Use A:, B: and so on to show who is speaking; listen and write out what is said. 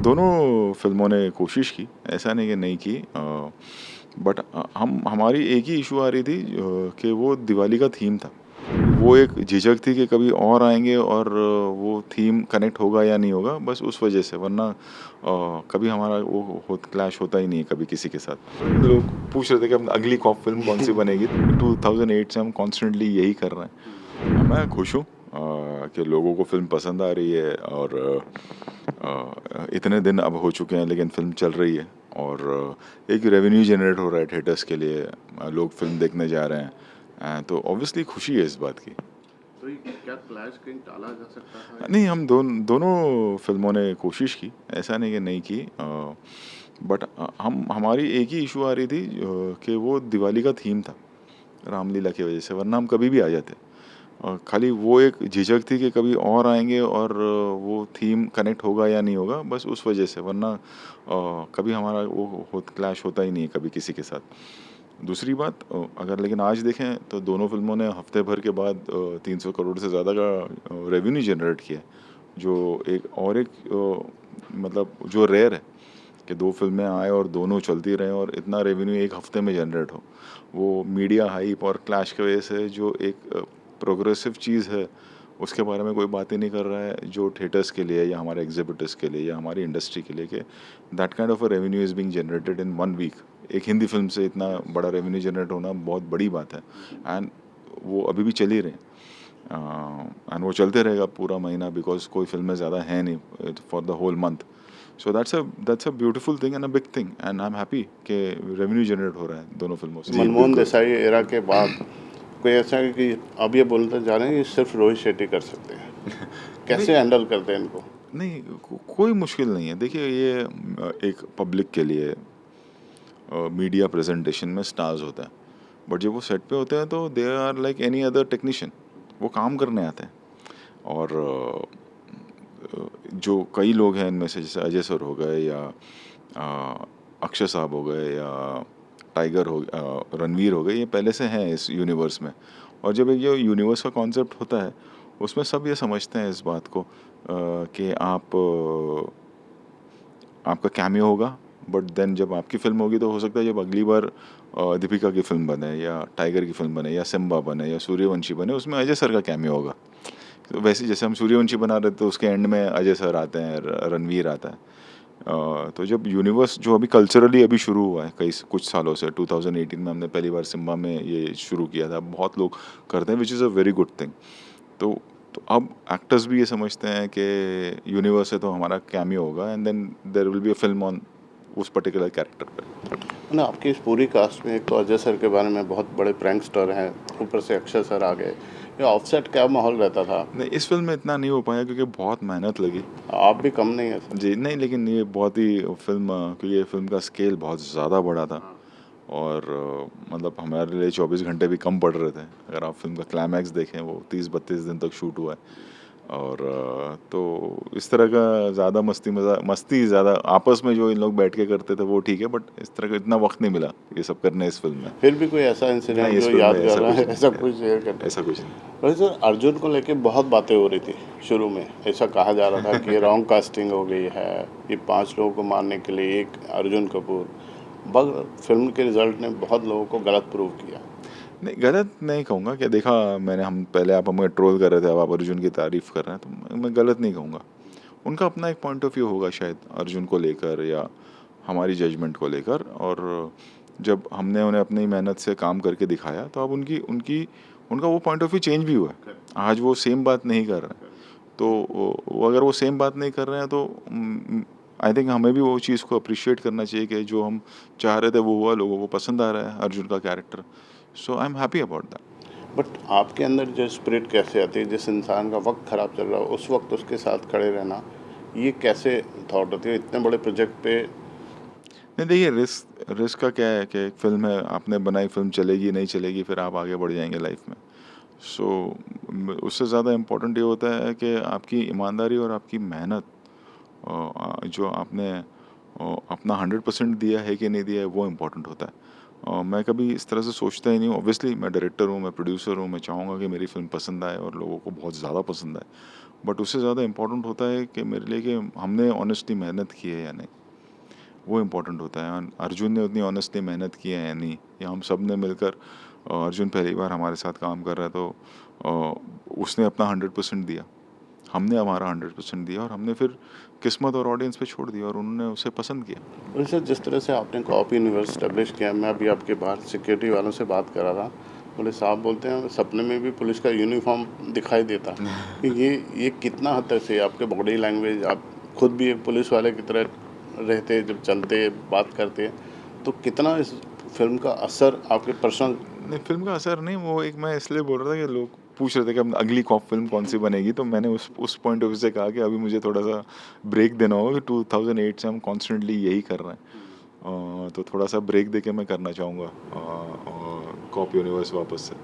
A: दोनों फ़िल्मों ने कोशिश की, ऐसा नहीं कि नहीं की बट हम हमारी एक ही इश्यू आ रही थी कि वो दिवाली का थीम था। वो एक झिझक थी कि कभी और आएँगे और वो थीम कनेक्ट होगा या नहीं होगा, बस उस वजह से, वरना कभी हमारा वो हो क्लैश होता ही नहीं है कभी किसी के साथ। लोग पूछ रहे थे कि अब अगली कॉप फ़िल्म कौन-सी बनेगी? 2008 से हम कॉन्स्टेंटली यही कर रहे हैं। मैं खुश हूँ कि लोगों को फ़िल्म पसंद आ रही है और इतने दिन अब हो चुके हैं लेकिन फ़िल्म चल रही है और एक रेवेन्यू जनरेट हो रहा है थिएटर्स के लिए। लोग फ़िल्म देखने जा रहे हैं। तो ऑब्वियसली खुशी है इस बात की।
B: तो ये क्या क्लैश कहीं टाला जा सकता था?
A: नहीं, हम दोनों फ़िल्मों ने कोशिश की, ऐसा नहीं कि नहीं की बट हम हमारी एक ही इश्यू आ रही थी कि वो दिवाली का थीम था, रामलीला की वजह से, वरना हम कभी भी आ जाते। खाली वो एक झिझक थी कि कभी और आएँगे और वो थीम कनेक्ट होगा या नहीं होगा, बस उस वजह से, वरना कभी हमारा वो हो क्लैश होता ही नहीं है कभी किसी के साथ। दूसरी बात अगर लेकिन आज देखें तो दोनों फ़िल्मों ने हफ़्ते भर के बाद 300 करोड़ से ज़्यादा का रेवेन्यू जनरेट किया है, जो एक मतलब जो रेयर है कि 2 फ़िल्में आएँ और दोनों चलती रहें और इतना रेवेन्यू एक हफ़्ते में जनरेट हो। वो मीडिया हाइप और क्लैश की वजह से जो एक प्रोग्रेसिव चीज़ है, उसके बारे में कोई बात ही नहीं कर रहा है, जो थिएटर्स के लिए या हमारे एग्ज़िबिटर्स के लिए या हमारी इंडस्ट्री के लिए कि that kind of a revenue is being generated in 1 week. एक हिंदी फ़िल्म से इतना बड़ा रेवेन्यू जनरेट होना बहुत बड़ी बात है एंड वो अभी भी चल ही रहे हैं एंड वो चलते रहेगा पूरा महीना बिकॉज़ कोई फ़िल्में ज़्यादा हैं नहीं for the whole month. So that's a beautiful thing and a big thing and I am happy कि रेवेन्यू जनरेट हो रहा है दोनों फ़िल्मों से। जी,
B: मनमोहन
A: बिल्कुल।
B: देसाई एरा के बाद कोई ऐसा है कि अब ये बोलते जा रहे हैं कि सिर्फ रोहित शेट्टी कर सकते हैं।
A: नहीं,
B: कैसे हैंडल करते हैं इनको?
A: नहीं कोई मुश्किल नहीं है। देखिए ये एक पब्लिक के लिए मीडिया प्रेजेंटेशन में स्टार्स होता है बट जब वो सेट पे होते हैं तो they are like any other technician. वो काम करने आते हैं और जो कई लोग हैं इनमें से, जैसे अजय सर हो गए या अक्षय साहब हो गए या टाइगर हो रणवीर हो गए, ये पहले से हैं इस यूनिवर्स में। और जब एक ये यूनिवर्स का कॉन्सेप्ट होता है उसमें सब ये समझते हैं इस बात को कि आपका कैमियो होगा बट देन जब आपकी फ़िल्म होगी तो हो सकता है जब अगली बार दीपिका की फ़िल्म बने या टाइगर की फ़िल्म बने या सिम्बा बने या सूर्यवंशी बने, उसमें अजय सर का कैमियो होगा। तो वैसे जैसे हम सूर्यवंशी बना रहे थे तो उसके एंड में अजय सर आते हैं, रणवीर आता है। तो जब यूनिवर्स जो अभी कल्चरली अभी शुरू हुआ है कई कुछ सालों से, 2018 में हमने पहली बार सिम्बा में ये शुरू किया था, बहुत लोग करते हैं which is a very good thing. तो तो अब एक्टर्स भी ये समझते हैं कि यूनिवर्स है तो हमारा कैमियो होगा and then there will be a film on उस पर्टिकुलर कैरेक्टर पे।
B: ना आपकी इस पूरी कास्ट में एक तो अजय सर के बारे में बहुत बड़े प्रैंकस्टर हैं, ऊपर से अक्षय सर आ गए। ये ऑफसेट क्या माहौल रहता था?
A: नहीं, इस फिल्म में इतना नहीं हो पाया क्योंकि बहुत मेहनत लगी।
B: आप भी कम नहीं है सर।
A: जी, नहीं, लेकिन ये बहुत ही फिल्म क्योंकि ये फिल्म का स्केल बहुत ज़्यादा बड़ा था और मतलब हमारे लिए 24 घंटे भी कम पड़ रहे थे। अगर आप फिल्म का क्लाइमैक्स देखें वो 30-32 दिन तक शूट हुआ है और तो इस तरह का ज़्यादा मस्ती ज़्यादा आपस में जो इन लोग बैठ के करते थे वो ठीक है बट इस तरह का इतना वक्त नहीं मिला ये सब करने इस फिल्म में।
B: फिर भी कोई ऐसा
A: नहीं,
B: इंसिडेंट
A: इस
B: जो
A: फिल्म में
B: यादगार
A: ऐसा
B: रहा
A: कुछ
B: है, ऐसा
A: नहीं,
B: कुछ शेयर करते
A: ऐसा
B: हैं?
A: कुछ नहीं।
B: वैसे सर अर्जुन को लेके बहुत बातें हो रही थी शुरू में। ऐसा कहा जा रहा था कि ये रॉन्ग कास्टिंग हो गई है, ये 5 लोगों को मारने के लिए एक अर्जुन कपूर। मगर फिल्म के रिजल्ट ने बहुत लोगों को गलत प्रूव किया।
A: नहीं, गलत नहीं कहूँगा कि देखा मैंने, हम पहले आप हमें ट्रोल कर रहे थे, अब आप अर्जुन की तारीफ़ कर रहे हैं, तो मैं गलत नहीं कहूँगा। उनका अपना एक पॉइंट ऑफ व्यू होगा शायद अर्जुन को लेकर या हमारी जजमेंट को लेकर और जब हमने उन्हें अपनी मेहनत से काम करके दिखाया तो अब उनकी उनकी उनका वो पॉइंट ऑफ व्यू चेंज भी हुआ है। आज वो सेम बात नहीं कर रहे हैं। तो वो अगर वो सेम बात नहीं कर रहे हैं तो आई थिंक हमें भी वो चीज़ को अप्रिशिएट करना चाहिए कि जो हम चाह रहे थे वो हुआ, लोगों को पसंद आ रहा है अर्जुन का character. So I am happy about that.
B: But आपके अंदर जो स्पिरिट कैसे आती है, जिस इंसान का वक्त ख़राब चल रहा हो उस वक्त उसके साथ खड़े रहना, ये कैसे थॉट होती है इतने बड़े प्रोजेक्ट पे?
A: नहीं, देखिए रिस्क रिस्क का क्या है कि एक फ़िल्म है, आपने बनाई, फ़िल्म चलेगी नहीं चलेगी फिर आप आगे बढ़ जाएंगे लाइफ में। सो उससे ज़्यादा इम्पोर्टेंट ये होता है कि आपकी ईमानदारी और आपकी मेहनत जो आपने अपना 100% दिया है कि नहीं दिया है वो इम्पोर्टेंट होता है। मैं कभी इस तरह से सोचता ही नहीं हूँ। ऑब्वियसली मैं डायरेक्टर हूँ, मैं प्रोड्यूसर हूँ, मैं चाहूँगा कि मेरी फ़िल्म पसंद आए और लोगों को बहुत ज़्यादा पसंद आए। बट उससे ज़्यादा इम्पोर्टेंट होता है कि मेरे लिए कि हमने ऑनेस्टली मेहनत की है या नहीं, वो इम्पोर्टेंट होता है। अर्जुन ने उतनी ऑनेस्टली मेहनत की है या नहीं, या हम सब ने मिलकर अर्जुन पहली बार हमारे साथ काम कर रहा है तो उसने अपना 100% दिया, हमने हमारा 100% दिया और हमने फिर किस्मत और ऑडियंस पे छोड़ दिया और उन्होंने उसे पसंद किया।
B: और सर जिस तरह से आपने कॉप यूनिवर्स स्टैब्लिश किया, मैं अभी आपके बाहर सिक्योरिटी वालों से बात कर रहा था, बोले साहब बोलते हैं सपने में भी पुलिस का यूनिफॉर्म दिखाई देता कि ये कितना हद तक से आपके बॉडी लैंग्वेज, आप खुद भी एक पुलिस वाले की तरह रहते जब चलते बात करते, तो कितना इस फिल्म का असर आपके पर्सनल।
A: नहीं, फ़िल्म का असर नहीं, वो एक मैं इसलिए बोल रहा था कि लोग पूछ रहे थे कि अब अगली कॉप फ़िल्म कौन-सी बनेगी, तो मैंने उस पॉइंट ऑफ व्यू से कहा कि अभी मुझे थोड़ा-सा ब्रेक देना होगा कि 2008 से हम कॉन्स्टेंटली यही कर रहे हैं। तो थोड़ा-सा ब्रेक देके मैं करना चाहूँगा कॉप यूनिवर्स वापस से।